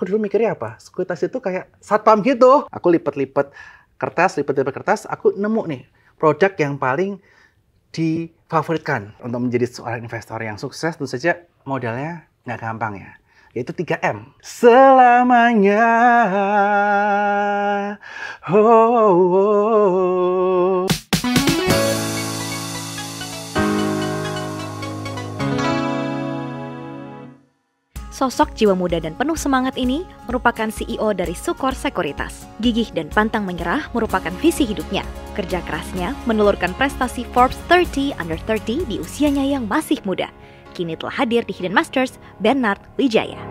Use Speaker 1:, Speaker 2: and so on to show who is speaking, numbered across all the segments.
Speaker 1: aku dulu mikirnya apa? Sekuritas itu kayak satpam gitu. Aku lipat-lipat kertas, aku nemu nih produk yang paling difavoritkan untuk menjadi seorang investor yang sukses. Tentu saja modalnya nggak gampang ya, yaitu 3M. Selamanya. Oh.
Speaker 2: Sosok jiwa muda dan penuh semangat ini merupakan CEO dari Sukor Sekuritas. Gigih dan pantang menyerah merupakan visi hidupnya. Kerja kerasnya menelurkan prestasi Forbes 30 Under 30 di usianya yang masih muda. Kini telah hadir di Hidden Masters, Bernard Wijaya.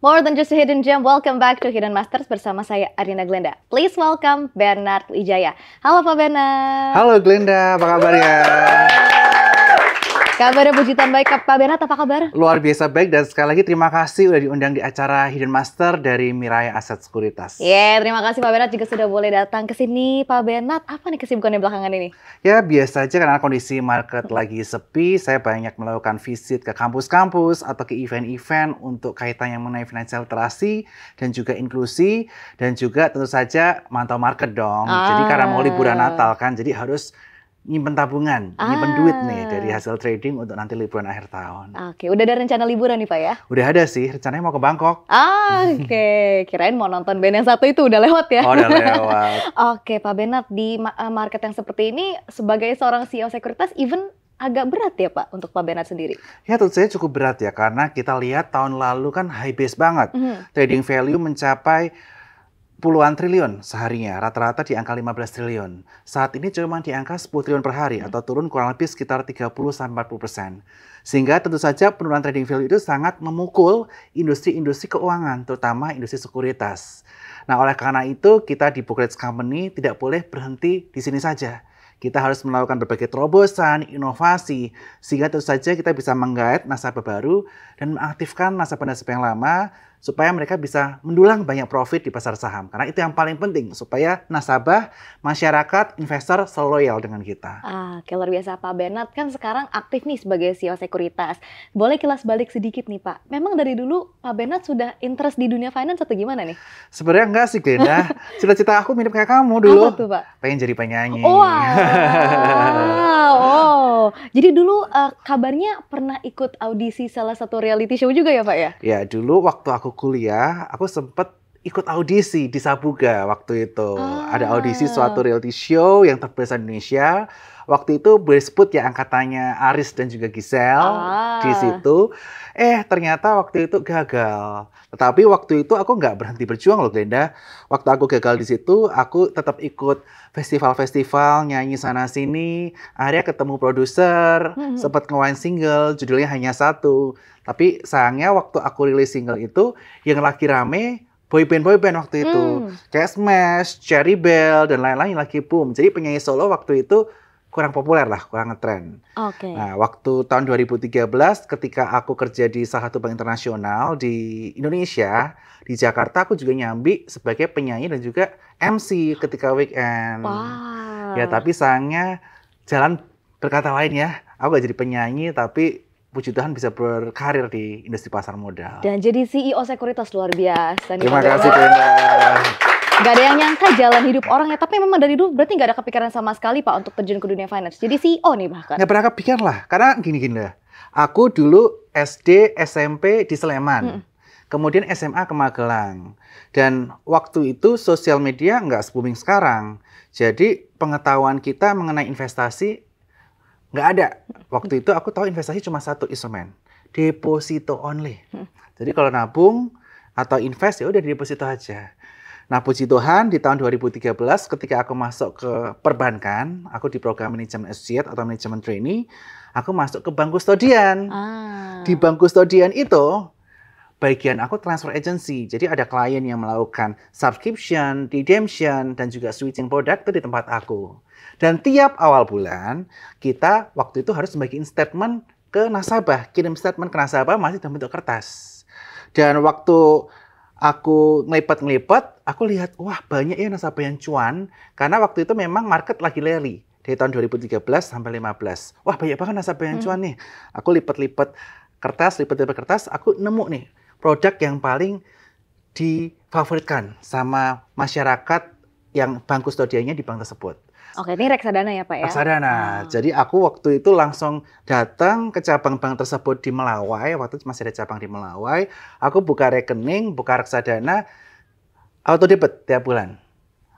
Speaker 2: More than just a hidden gem, welcome back to Hidden Masters bersama saya Arina Glenda. Please welcome Bernard Wijaya. Halo Pak Bernard.
Speaker 1: Halo Glenda, apa kabarnya?
Speaker 2: Kabarnya puji Tuhan baik, Pak Bernard, apa kabar?
Speaker 1: Luar biasa baik, dan sekali lagi terima kasih udah diundang di acara Hidden Master dari Mirai Aset Sekuritas.
Speaker 2: Terima kasih Pak Bernard juga sudah boleh datang ke sini. Pak Bernard, apa nih kesibukannya belakangan ini?
Speaker 1: Ya biasa aja, karena kondisi market lagi sepi, saya banyak melakukan visit ke kampus-kampus atau ke event-event untuk kaitan yang mengenai financial literasi dan juga inklusi, dan juga tentu saja mantau market dong. Jadi karena mau liburan Natal kan, jadi harus nyimpen tabungan, nyimpen duit nih dari hasil trading untuk nanti liburan akhir tahun.
Speaker 2: Oke, udah ada rencana liburan nih Pak ya?
Speaker 1: Udah ada sih, rencananya mau ke Bangkok.
Speaker 2: Oke, kirain mau nonton band yang satu itu udah lewat ya?
Speaker 1: Oh, udah lewat.
Speaker 2: Oke, Pak Bernard, di market yang seperti ini sebagai seorang CEO sekuritas, even agak berat ya Pak untuk Pak Bernard sendiri?
Speaker 1: Ya tentu saja cukup berat ya, karena kita lihat tahun lalu kan high base banget. Trading value mencapai puluhan triliun seharinya, rata-rata di angka 15 triliun. Saat ini cuma di angka 10 triliun per hari, atau turun kurang lebih sekitar 30-40%. Sehingga tentu saja penurunan trading value itu sangat memukul industri-industri keuangan, terutama industri sekuritas. Nah, oleh karena itu kita di Brokerage Company tidak boleh berhenti di sini saja. Kita harus melakukan berbagai terobosan, inovasi, sehingga tentu saja kita bisa menggait nasabah baru dan mengaktifkan nasabah-nasabah yang lama, supaya mereka bisa mendulang banyak profit di pasar saham. Karena itu yang paling penting, supaya nasabah, masyarakat, investor selalu loyal dengan kita.
Speaker 2: Oke, luar biasa. Pak Bernard kan sekarang aktif nih sebagai CEO sekuritas. Boleh kilas balik sedikit nih Pak. Memang dari dulu Pak Bernard sudah interest di dunia finance atau gimana nih?
Speaker 1: Sebenarnya enggak sih Glenda. Cita-cita aku mirip kayak kamu dulu.
Speaker 2: Apa tuh Pak?
Speaker 1: Pengen jadi penyanyi.
Speaker 2: Jadi dulu kabarnya pernah ikut audisi salah satu reality show juga ya Pak ya?
Speaker 1: Ya, dulu waktu aku kuliah, aku sempet ikut audisi di Sabuga waktu itu. Ada audisi suatu reality show yang terbesar di Indonesia. Waktu itu disebut ya angkatannya Aris dan juga Giselle di situ. Ternyata waktu itu gagal. Tetapi waktu itu aku nggak berhenti berjuang loh Glenda. Waktu aku gagal di situ, aku tetap ikut festival-festival, nyanyi sana-sini. Akhirnya ketemu produser, sempat ngeluarin single, judulnya hanya satu. Tapi sayangnya waktu aku rilis single itu, yang lagi rame boyband waktu itu. Kayak Smash, Cherry Bell, dan lain-lain lagi boom. Jadi penyanyi solo waktu itu kurang populer lah, kurang ngetren. Nah, waktu tahun 2013 ketika aku kerja di salah satu bank internasional di Indonesia, di Jakarta, aku juga nyambi sebagai penyanyi dan juga MC ketika weekend. Ya, tapi sayangnya jalan berkata lain ya. Aku gak jadi penyanyi, tapi puji Tuhan bisa berkarir di industri pasar modal.
Speaker 2: Dan jadi CEO sekuritas, luar biasa.
Speaker 1: Terima kasih Glenda.
Speaker 2: Gak ada yang nyangka jalan hidup orang ya, tapi memang dari dulu berarti gak ada kepikiran sama sekali Pak untuk terjun ke dunia finance. Jadi CEO nih bahkan.
Speaker 1: Gak pernah kepikiran lah, karena gini-gini lah. Aku dulu SD, SMP di Sleman. Kemudian SMA ke Magelang. Dan waktu itu sosial media nggak se-booming sekarang. Jadi pengetahuan kita mengenai investasi nggak ada. Waktu itu aku tahu investasi cuma satu instrumen, deposito only. Jadi kalau nabung atau invest ya udah di deposito aja. Nah, puji Tuhan di tahun 2013 ketika aku masuk ke perbankan, aku di program manajemen associate atau manajemen trainee, aku masuk ke bank kustodian. Di bank kustodian itu bagian aku transfer agency. Jadi ada klien yang melakukan subscription, redemption, dan juga switching product itu di tempat aku. Dan tiap awal bulan, kita waktu itu harus membagiin statement ke nasabah. Kirim statement ke nasabah masih dalam bentuk kertas. Dan waktu aku ngelipet, aku lihat, wah banyak ya nasabah yang cuan. Karena waktu itu memang market lagi rally. Dari tahun 2013 sampai 2015. Wah banyak banget nasabah yang cuan nih. Aku lipat-lipat kertas, aku nemu nih produk yang paling difavoritkan sama masyarakat yang bank kustodiannya di bank tersebut.
Speaker 2: Oke, ini reksadana ya Pak ya?
Speaker 1: Reksadana. Jadi aku waktu itu langsung datang ke cabang bank tersebut di Melawai. Waktu itu masih ada cabang di Melawai. Aku buka rekening, buka reksadana, auto debit tiap bulan.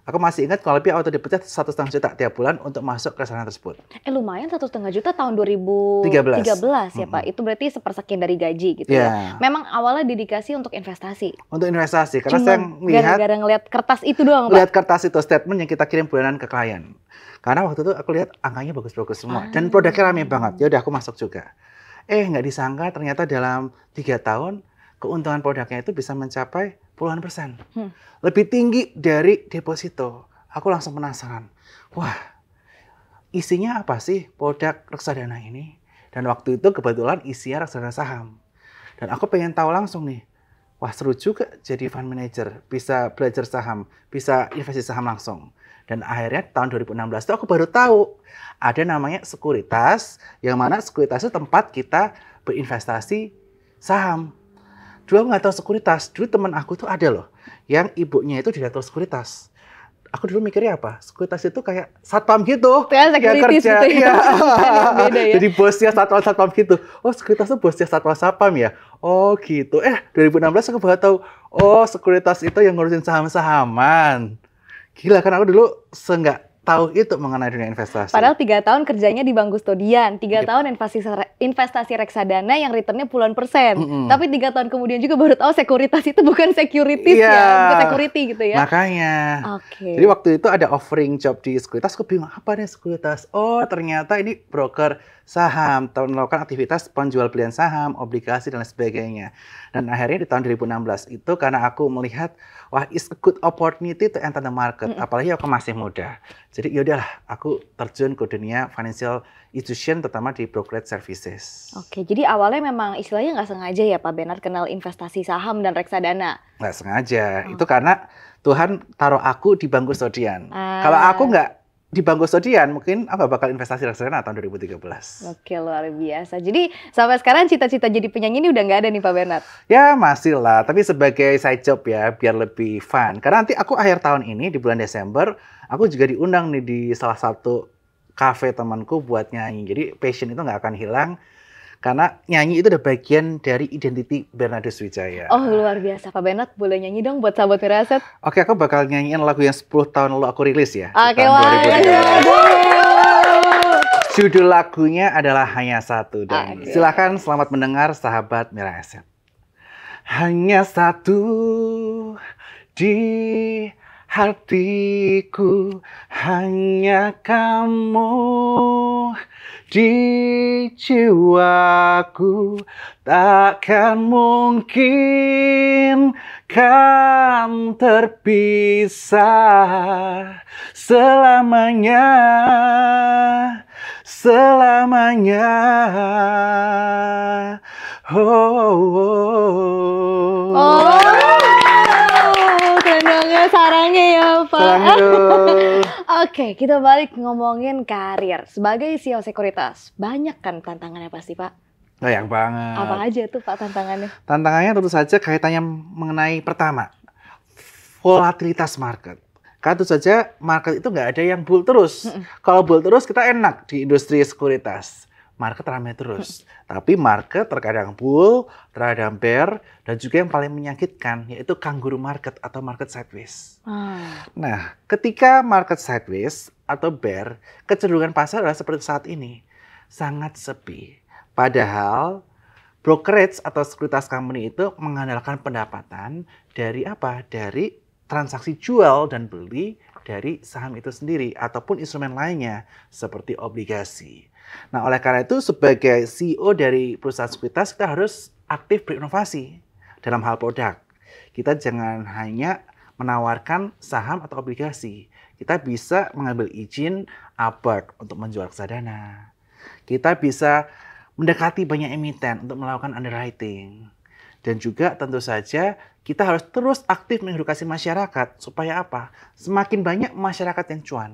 Speaker 1: Aku masih ingat kalau lebih auto debitnya 1,5 juta tiap bulan untuk masuk ke reksadana tersebut.
Speaker 2: Lumayan 1,5 juta tahun 2013 ya Pak. Itu berarti sepersekian dari gaji gitu ya. Memang awalnya dedikasi untuk investasi.
Speaker 1: Untuk investasi, karena saya melihat
Speaker 2: gara-gara ngeliat kertas itu doang Pak.
Speaker 1: Lihat kertas itu, statement yang kita kirim bulanan ke klien. Karena waktu itu aku lihat angkanya bagus-bagus semua dan produknya rame banget. Ya udah aku masuk juga. Nggak disangka ternyata dalam 3 tahun keuntungan produknya itu bisa mencapai puluhan persen. Lebih tinggi dari deposito. Aku langsung penasaran. Wah, isinya apa sih produk reksadana ini? Dan waktu itu kebetulan isinya reksadana saham. Dan aku pengen tahu langsung nih. Wah, seru juga jadi fund manager. Bisa belajar saham, bisa investasi saham langsung. Dan akhirnya tahun 2016 itu aku baru tahu ada namanya sekuritas, yang mana sekuritas itu tempat kita berinvestasi saham. Dulu aku nggak tahu sekuritas, dulu teman aku tuh ada loh, yang ibunya itu direktur sekuritas. Aku dulu mikirnya apa? Sekuritas itu kayak satpam gitu,
Speaker 2: yang kerja. Gitu ya.
Speaker 1: Iya.
Speaker 2: Beda ya.
Speaker 1: Jadi bosnya satpam gitu. Oh, sekuritas itu bosnya satpam ya? Oh gitu. 2016 aku baru tahu, oh sekuritas itu yang ngurusin saham-sahaman. Gila kan aku dulu nggak tahu itu mengenai dunia investasi.
Speaker 2: Padahal 3 tahun kerjanya di bank kustodian, 3 tahun investasi reksadana yang returnnya puluhan persen. Tapi 3 tahun kemudian juga baru tahu sekuritas itu bukan securities bukan security gitu ya.
Speaker 1: Makanya. Jadi waktu itu ada offering job di sekuritas, aku bingung apa nih sekuritas. Oh ternyata ini broker saham, melakukan aktivitas penjual belian saham, obligasi dan lain sebagainya. Dan akhirnya di tahun 2016 itu karena aku melihat wah it's a good opportunity to enter the market, apalagi aku masih muda. Jadi yaudahlah aku terjun ke dunia financial institution terutama di brokerage services.
Speaker 2: Oke, jadi awalnya memang istilahnya nggak sengaja ya Pak Bernard kenal investasi saham dan reksadana?
Speaker 1: Nggak sengaja, itu karena Tuhan taruh aku di bank kustodian. Kalau aku nggak di bank kustodian, mungkin aku bakal investasi reksadana tahun 2013.
Speaker 2: Oke, luar biasa. Jadi sampai sekarang cita-cita jadi penyanyi ini udah nggak ada nih Pak Bernard?
Speaker 1: Ya masih lah, tapi sebagai side job ya, biar lebih fun. Karena nanti aku akhir tahun ini, di bulan Desember, aku juga diundang nih di salah satu cafe temanku buat nyanyi. Jadi passion itu nggak akan hilang. Karena nyanyi itu udah bagian dari identiti Bernardus Wijaya.
Speaker 2: Oh luar biasa, Pak Bernard boleh nyanyi dong buat sahabat Firasat?
Speaker 1: Oke, aku bakal nyanyiin lagu yang 10 tahun lalu aku rilis ya.
Speaker 2: Oke,
Speaker 1: judul lagunya adalah Hanya Satu. Dan silakan selamat mendengar sahabat Mira Asset. Hanya satu di hatiku, hanya kamu di jiwaku, takkan mungkin kan terpisah selamanya, selamanya.
Speaker 2: Keren banget sarangnya ya Pak. Oke, kita balik ngomongin karir. Sebagai CEO sekuritas, banyak kan tantangannya pasti Pak?
Speaker 1: Banyak banget.
Speaker 2: Apa aja tuh Pak tantangannya?
Speaker 1: Tantangannya tentu saja kaitannya mengenai pertama, volatilitas market. Karena tentu saja market itu nggak ada yang bull terus. Kalau bull terus kita enak di industri sekuritas. Market ramai terus. Tapi market terkadang bull, terkadang bear, dan juga yang paling menyakitkan yaitu kangguru market atau market sideways. Nah, ketika market sideways atau bear, kecenderungan pasar adalah seperti saat ini. Sangat sepi. Padahal brokerage atau sekuritas company itu mengandalkan pendapatan dari apa? Dari transaksi jual dan beli dari saham itu sendiri ataupun instrumen lainnya seperti obligasi. Nah, oleh karena itu sebagai CEO dari perusahaan sekuritas kita harus aktif berinovasi dalam hal produk. Kita jangan hanya menawarkan saham atau obligasi. Kita bisa mengambil izin ABART untuk menjual reksadana. Kita bisa mendekati banyak emiten untuk melakukan underwriting. Dan juga tentu saja kita harus terus aktif mengedukasi masyarakat. Supaya apa? Semakin banyak masyarakat yang cuan.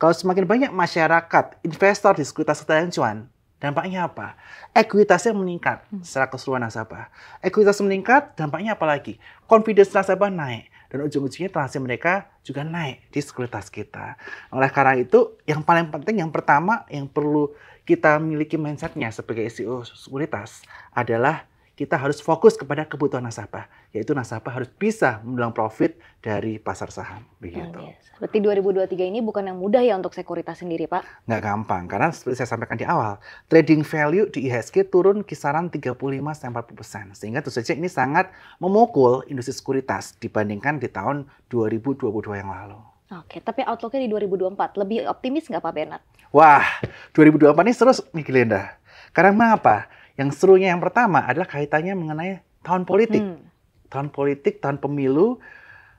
Speaker 1: Kalau semakin banyak masyarakat, investor di sekuritas yang cuan, Dampaknya apa? Ekuitasnya meningkat secara keseluruhan nasabah. Ekuitas meningkat, dampaknya apa lagi? Confidence nasabah naik. Dan ujung-ujungnya transaksi mereka juga naik di sekuritas kita. Oleh karena itu, yang paling penting, yang pertama yang perlu kita miliki mindsetnya sebagai CEO sekuritas adalah kita harus fokus kepada kebutuhan nasabah, yaitu nasabah harus bisa mendulang profit dari pasar saham. Begitu.
Speaker 2: Berarti 2023 ini bukan yang mudah ya untuk sekuritas sendiri, Pak?
Speaker 1: Nggak gampang, karena seperti saya sampaikan di awal, trading value di IHSG turun kisaran 35-40%. Sehingga tentu saja ini sangat memukul industri sekuritas dibandingkan di tahun 2022 yang lalu.
Speaker 2: Oke, tapi outlook-nya di 2024, lebih optimis nggak Pak Bernard?
Speaker 1: Wah, 2024 ini seru nih Glenda. Karena mengapa? Yang serunya yang pertama adalah kaitannya mengenai tahun politik. Tahun politik, tahun pemilu,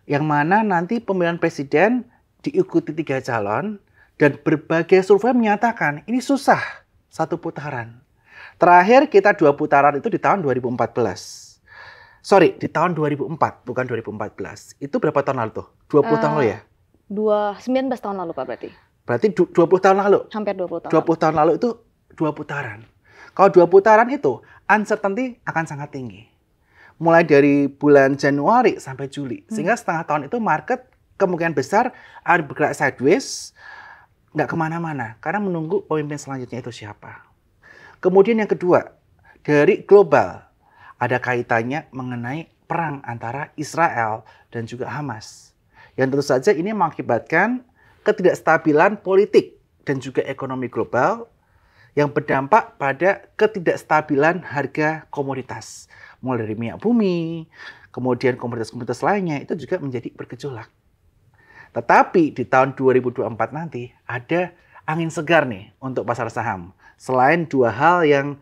Speaker 1: yang mana nanti pemilihan presiden diikuti 3 calon, dan berbagai survei menyatakan ini susah satu putaran. Terakhir kita 2 putaran itu di tahun 2014. Sorry, di tahun 2004, bukan 2014. Itu berapa tahun lalu tuh? 20 tahun lalu ya?
Speaker 2: 19 tahun lalu Pak berarti?
Speaker 1: Berarti 20 tahun lalu?
Speaker 2: Hampir 20 tahun
Speaker 1: 20 tahun lalu itu 2 putaran. Kalau 2 putaran itu, uncertainty akan sangat tinggi. Mulai dari bulan Januari sampai Juli. Sehingga setengah tahun itu market kemungkinan besar akan bergerak sideways, nggak kemana-mana. Karena menunggu pemimpin selanjutnya itu siapa. Kemudian yang kedua, dari global. Ada kaitannya mengenai perang antara Israel dan juga Hamas. Yang tentu saja ini mengakibatkan ketidakstabilan politik dan juga ekonomi global yang berdampak pada ketidakstabilan harga komoditas. Mulai dari minyak bumi, kemudian komoditas-komoditas lainnya itu juga menjadi bergejolak. Tetapi di tahun 2024 nanti ada angin segar nih untuk pasar saham. Selain 2 hal yang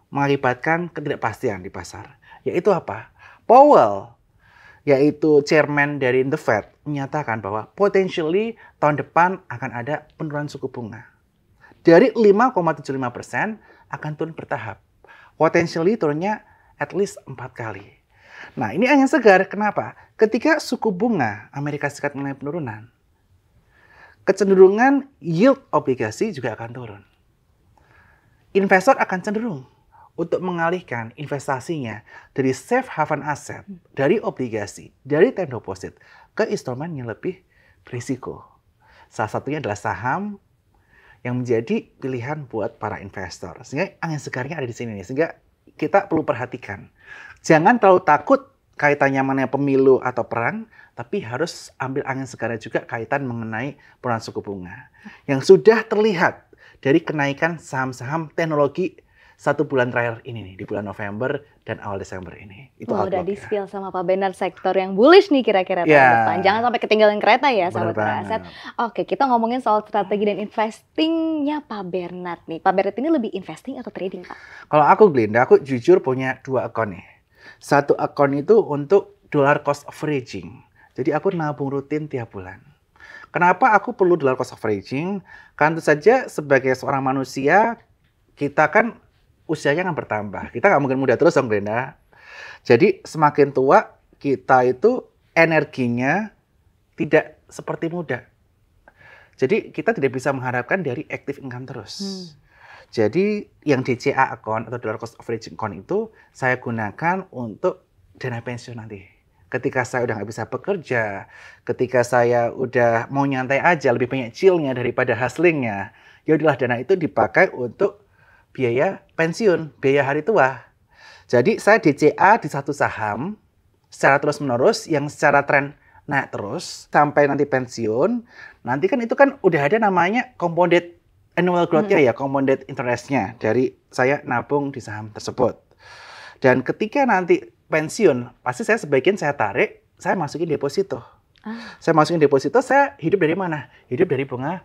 Speaker 1: mengakibatkan ketidakpastian di pasar. Yaitu apa? Powell, yaitu chairman dari The Fed, menyatakan bahwa potentially tahun depan akan ada penurunan suku bunga. Dari 5,75% akan turun bertahap. Potentially turunnya at least 4 kali. Nah, ini angin segar. Kenapa? Ketika suku bunga Amerika Serikat mengalami penurunan, kecenderungan yield obligasi juga akan turun. Investor akan cenderung untuk mengalihkan investasinya dari safe haven asset, dari obligasi, dari time deposit ke instrumen yang lebih berisiko. Salah satunya adalah saham yang menjadi pilihan buat para investor. Sehingga angin segarnya ada di sini nih. Sehingga kita perlu perhatikan. Jangan terlalu takut kaitannya mengenai pemilu atau perang, tapi harus ambil angin segarnya juga kaitan mengenai penurunan suku bunga. Yang sudah terlihat dari kenaikan saham-saham teknologi 1 bulan terakhir ini nih, di bulan November dan awal Desember ini. Itu
Speaker 2: udah di-spill sama Pak Bernard sektor yang bullish nih kira-kira tahun depan. Jangan sampai ketinggalan kereta ya sahabat Beraset. Oke, kita ngomongin soal strategi dan investingnya Pak Bernard nih. Pak Bernard ini lebih investing atau trading, Pak?
Speaker 1: Kalau aku, Glenda, aku jujur punya 2 akun nih. 1 akun itu untuk dollar cost averaging. Jadi aku nabung rutin tiap bulan. Kenapa aku perlu dollar cost averaging? Karena tentu saja sebagai seorang manusia, kita kan usianya kan bertambah. Kita nggak mungkin muda terus dong, Glenda. Jadi semakin tua, kita itu energinya tidak seperti muda. Jadi kita tidak bisa mengharapkan dari active income terus. Jadi yang DCA account atau dollar cost averaging account itu saya gunakan untuk dana pensiun nanti. Ketika saya udah nggak bisa bekerja, ketika saya udah mau nyantai aja, lebih banyak chillnya daripada hustlingnya, ya udahlah dana itu dipakai untuk biaya pensiun, biaya hari tua. Jadi saya DCA di 1 saham secara terus-menerus yang secara tren naik terus sampai nanti pensiun. Nanti kan itu kan udah ada namanya compounded annual growth-nya ya, compounded interest-nya dari saya nabung di saham tersebut. Dan ketika nanti pensiun, pasti saya sebagian saya tarik, saya masukin deposito. Saya masukin deposito, saya hidup dari mana? Hidup dari bunga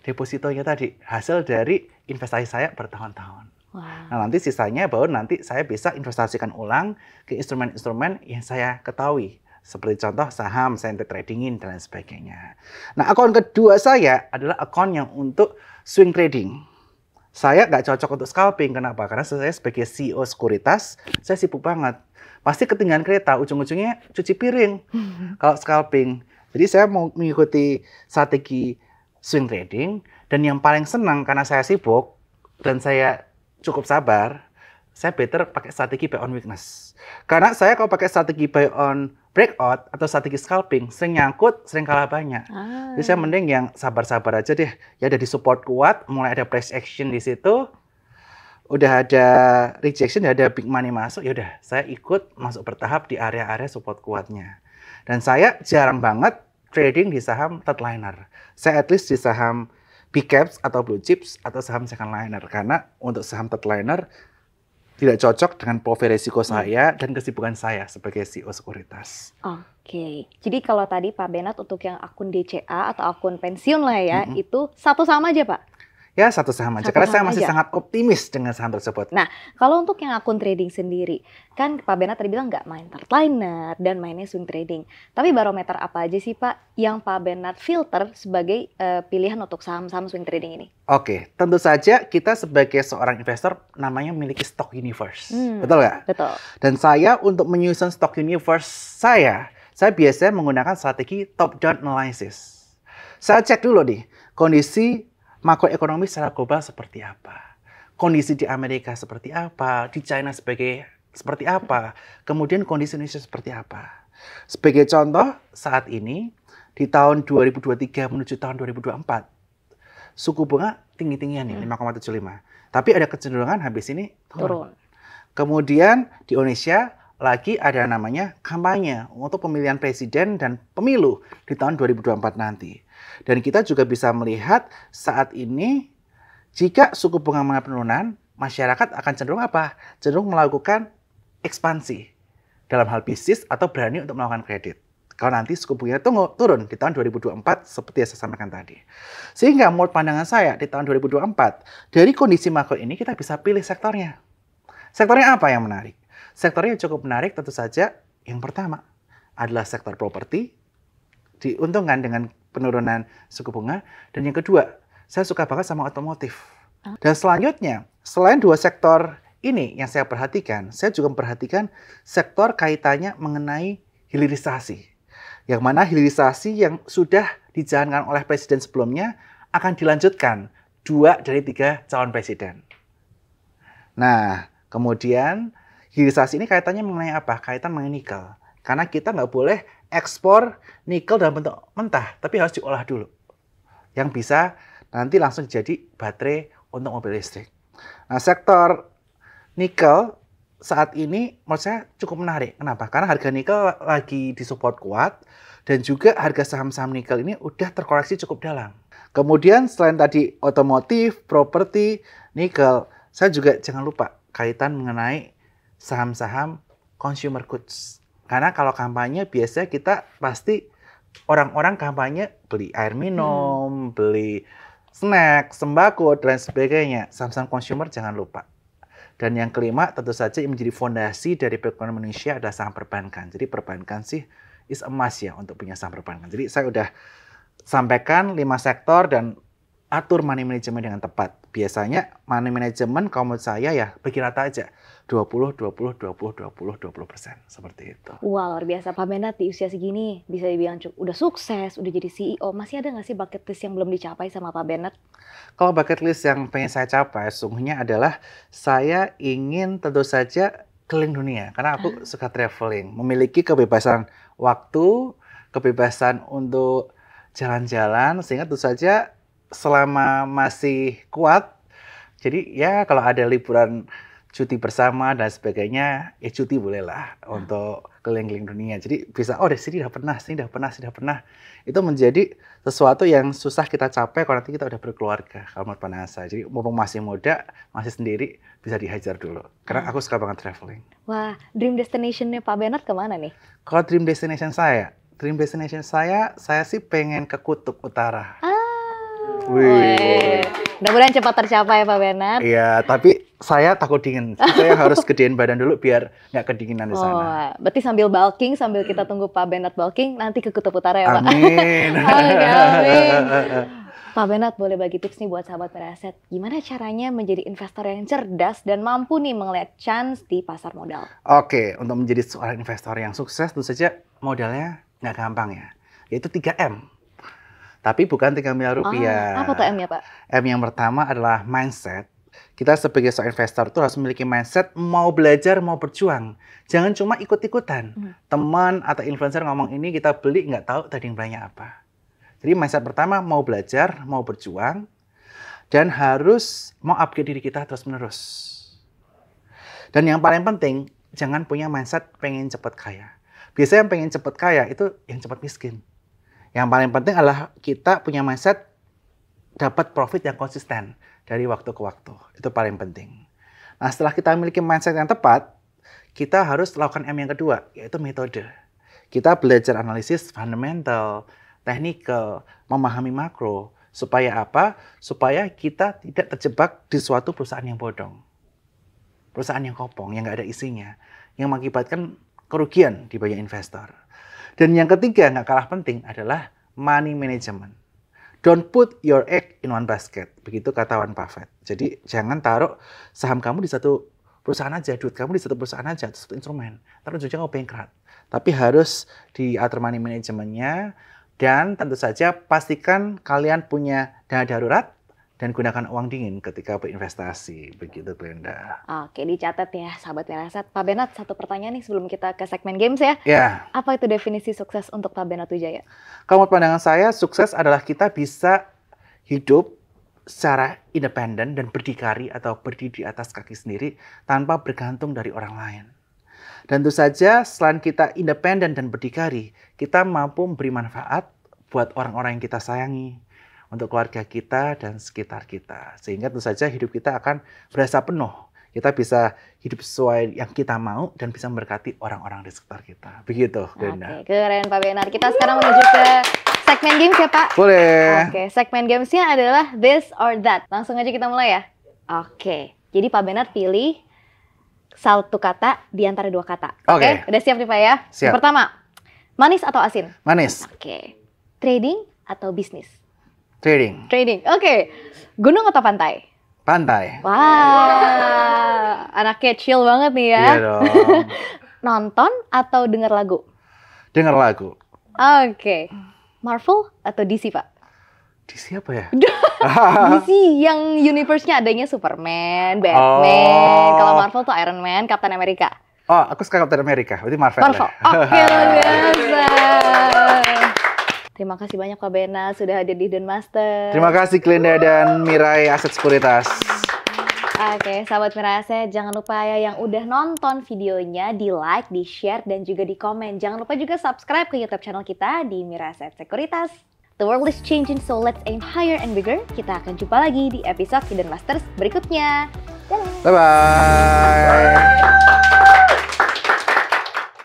Speaker 1: depositonya tadi, hasil dari investasi saya bertahun-tahun. Nah, nanti sisanya baru nanti saya bisa investasikan ulang ke instrumen-instrumen yang saya ketahui. Seperti contoh saham, saya tradingin, dan lain sebagainya. Nah, akun kedua saya adalah akun yang untuk swing trading. Saya nggak cocok untuk scalping. Kenapa? Karena saya sebagai CEO sekuritas, saya sibuk banget. Pasti ketinggalan kereta, ujung-ujungnya cuci piring kalau scalping. Jadi saya mau mengikuti strategi swing trading, dan yang paling senang karena saya sibuk, dan saya cukup sabar, saya better pakai strategi buy on weakness. Karena saya kalau pakai strategi buy on breakout atau strategi scalping, sering nyangkut, sering kalah banyak. Jadi saya mending yang sabar-sabar aja deh. Ya ada di support kuat, mulai ada price action di situ, udah ada rejection, udah ada big money masuk, ya udah saya ikut masuk bertahap di area-area support kuatnya. Dan saya jarang banget trading di saham third liner. Saya at least di saham big caps atau blue chips atau saham second liner. Karena untuk saham third liner tidak cocok dengan profil risiko saya dan kesibukan saya sebagai CEO sekuritas.
Speaker 2: Oke, jadi kalau tadi Pak Benat untuk yang akun DCA atau akun pensiun lah ya, itu satu sama aja Pak?
Speaker 1: Ya satu saham aja, karena saya masih sangat optimis dengan saham tersebut.
Speaker 2: Nah, kalau untuk yang akun trading sendiri, kan Pak Benat tadi bilang nggak main third liner dan mainnya swing trading. Tapi barometer apa aja sih Pak yang Pak Benat filter sebagai pilihan untuk saham-saham swing trading ini?
Speaker 1: Oke, tentu saja kita sebagai seorang investor namanya memiliki stock universe. Betul nggak?
Speaker 2: Betul.
Speaker 1: Dan saya untuk menyusun stock universe saya biasanya menggunakan strategi top down analysis. Saya cek dulu nih, kondisi makroekonomi secara global seperti apa, kondisi di Amerika seperti apa, di China seperti apa, kemudian kondisi Indonesia seperti apa. Sebagai contoh, saat ini di tahun 2023 menuju tahun 2024, suku bunga tinggi-tinggian nih, 5,75. Tapi ada kecenderungan habis ini turun. Kemudian di Indonesia lagi ada namanya kampanye untuk pemilihan presiden dan pemilu di tahun 2024 nanti. Dan kita juga bisa melihat saat ini jika suku bunga mengalami penurunan, masyarakat akan cenderung apa? Cenderung melakukan ekspansi dalam hal bisnis atau berani untuk melakukan kredit. Kalau nanti suku bunganya turun di tahun 2024 seperti yang saya sampaikan tadi. Sehingga menurut pandangan saya di tahun 2024, dari kondisi makro ini kita bisa pilih sektornya. Sektornya apa yang menarik? Sektornya yang cukup menarik tentu saja yang pertama adalah sektor properti, diuntungkan dengan penurunan suku bunga. Dan yang kedua, saya suka banget sama otomotif. Dan selanjutnya, selain dua sektor ini yang saya perhatikan, saya juga memperhatikan sektor kaitannya mengenai hilirisasi. Yang mana hilirisasi yang sudah dijalankan oleh presiden sebelumnya akan dilanjutkan 2 dari 3 calon presiden. Nah, kemudian hilirisasi ini kaitannya mengenai apa? Kaitan mengenai nikel. Karena kita nggak boleh ekspor nikel dalam bentuk mentah, tapi harus diolah dulu. Yang bisa nanti langsung jadi baterai untuk mobil listrik. Nah, sektor nikel saat ini menurut saya cukup menarik. Kenapa? Karena harga nikel lagi disupport kuat dan juga harga saham-saham nikel ini udah terkoreksi cukup dalam. Kemudian selain tadi otomotif, properti, nikel, saya juga jangan lupa kaitan mengenai saham-saham consumer goods. Karena kalau kampanye biasanya kita pasti orang-orang kampanye beli air minum, beli snack, sembako, dan sebagainya. Saham-saham consumer jangan lupa. Dan yang kelima tentu saja yang menjadi fondasi dari perekonomian Indonesia adalah saham perbankan. Jadi perbankan sih is a must ya untuk punya saham perbankan. Jadi saya udah sampaikan 5 sektor dan atur money management dengan tepat. Biasanya money management kalau menurut saya ya bagi rata aja 20, 20, 20, 20, 20%. Seperti itu.
Speaker 2: Wah, luar biasa Pak Benat di usia segini bisa dibilang udah sukses, udah jadi CEO. Masih ada nggak sih bucket list yang belum dicapai sama Pak Benat?
Speaker 1: Kalau bucket list yang pengen saya capai sesungguhnya adalah saya ingin tentu saja keliling dunia. Karena aku suka traveling. Memiliki kebebasan waktu, kebebasan untuk jalan-jalan. Sehingga tentu saja selama masih kuat, jadi ya kalau ada liburan cuti bersama dan sebagainya, ya cuti bolehlah untuk keliling-keliling dunia. Jadi bisa, oh dari sini udah pernah, sini udah pernah, sini udah pernah. Itu menjadi sesuatu yang susah kita capai kalau nanti kita udah berkeluarga, kalau menurut pandangan saya. Jadi mumpung masih muda, masih sendiri, bisa dihajar dulu. Karena aku suka banget traveling.
Speaker 2: Wah, dream destination-nya Pak Benat kemana nih?
Speaker 1: Kalau dream destination saya sih pengen ke Kutub Utara.
Speaker 2: Wih. Mudah-mudahan cepat tercapai Pak Benat.
Speaker 1: Iya, tapi saya takut dingin. Saya harus gedein badan dulu biar nggak kedinginan di sana.
Speaker 2: Berarti sambil bulking, sambil kita tunggu Pak Benat bulking, nanti ke Kutub Utara ya Pak?
Speaker 1: Amin.
Speaker 2: Amin. Pak Benat boleh bagi tips nih buat sahabat Beraset. Gimana caranya menjadi investor yang cerdas dan mampu nih melihat chance di pasar modal?
Speaker 1: Oke, untuk menjadi seorang investor yang sukses tentu saja modalnya nggak gampang ya. Yaitu 3M. Tapi bukan 3 miliar rupiah.
Speaker 2: Apa tuh M-nya Pak?
Speaker 1: M yang pertama adalah mindset. Kita sebagai seorang investor tuh harus memiliki mindset mau belajar, mau berjuang. Jangan cuma ikut-ikutan. Teman atau influencer ngomong ini kita beli, nggak tahu tadi yang banyak apa. Jadi mindset pertama mau belajar, mau berjuang, dan harus mau upgrade diri kita terus-menerus. Dan yang paling penting, jangan punya mindset pengen cepat kaya. Biasanya yang pengen cepat kaya itu yang cepat miskin. Yang paling penting adalah kita punya mindset dapat profit yang konsisten dari waktu ke waktu. Itu paling penting. Nah, setelah kita memiliki mindset yang tepat, kita harus lakukan M yang kedua, yaitu metode. Kita belajar analisis fundamental, technical, memahami makro. Supaya apa? Supaya kita tidak terjebak di suatu perusahaan yang bodong. Perusahaan yang kopong, yang nggak ada isinya. Yang mengakibatkan kerugian di banyak investor. Dan yang ketiga, nggak kalah penting adalah money management. Don't put your egg in one basket. Begitu kata Warren Buffett. Jadi jangan taruh saham kamu di satu perusahaan aja, duit kamu di satu perusahaan aja, satu instrumen. Terus juga kamu bankrupt. Tapi harus diatur money manajemennya, dan tentu saja pastikan kalian punya dana darurat dan gunakan uang dingin ketika berinvestasi. Begitu, Glenda.
Speaker 2: Oke, dicatat ya, sahabat Miraset. Pak Benat, satu pertanyaan nih sebelum kita ke segmen games ya.
Speaker 1: Ya.
Speaker 2: Apa itu definisi sukses untuk Pak Benat Wijaya?
Speaker 1: Kalau menurut pandangan saya, sukses adalah kita bisa hidup secara independen dan berdikari atau berdiri di atas kaki sendiri tanpa bergantung dari orang lain. Dan tentu saja selain kita independen dan berdikari, kita mampu memberi manfaat buat orang-orang yang kita sayangi, untuk keluarga kita dan sekitar kita. Sehingga tentu saja hidup kita akan berasa penuh. Kita bisa hidup sesuai yang kita mau dan bisa memberkati orang-orang di sekitar kita. Begitu, Glenda.
Speaker 2: Oke, keren Pak Benar. Kita sekarang menuju ke segmen games ya, Pak?
Speaker 1: Boleh.
Speaker 2: Oke, segmen gamesnya adalah this or that. Langsung aja kita mulai ya. Oke, jadi Pak Benar pilih satu kata di antara dua kata.
Speaker 1: Oke.
Speaker 2: Udah siap nih Pak ya?
Speaker 1: Siap.
Speaker 2: Yang pertama, manis atau asin?
Speaker 1: Manis.
Speaker 2: Oke. Trading atau bisnis?
Speaker 1: Trading.
Speaker 2: Trading. Oke. Gunung atau pantai?
Speaker 1: Pantai.
Speaker 2: Wah, anaknya chill banget nih ya.
Speaker 1: Iya dong.
Speaker 2: Nonton atau denger lagu?
Speaker 1: Dengar lagu.
Speaker 2: Oke. Marvel atau DC, Pak?
Speaker 1: DC apa ya?
Speaker 2: DC yang universe-nya adanya Superman, Batman.
Speaker 1: Oh.
Speaker 2: Kalau Marvel tuh Iron Man, Captain America.
Speaker 1: Oh, aku suka Captain America. Berarti Marvel.
Speaker 2: Marvel.
Speaker 1: Ya?
Speaker 2: Oke, luar biasa. Terima kasih banyak Pak Bena sudah hadir di Den Master.
Speaker 1: Terima kasih Glenda dan Mirai Aset Sekuritas.
Speaker 2: Oke, sahabat Miraset, jangan lupa ya yang udah nonton videonya di like, di share, dan juga di komen. Jangan lupa juga subscribe ke YouTube channel kita di Miraset Sekuritas. The world is changing, so let's aim higher and bigger. Kita akan jumpa lagi di episode Hidden Masters berikutnya. Dadah!
Speaker 1: Bye-bye.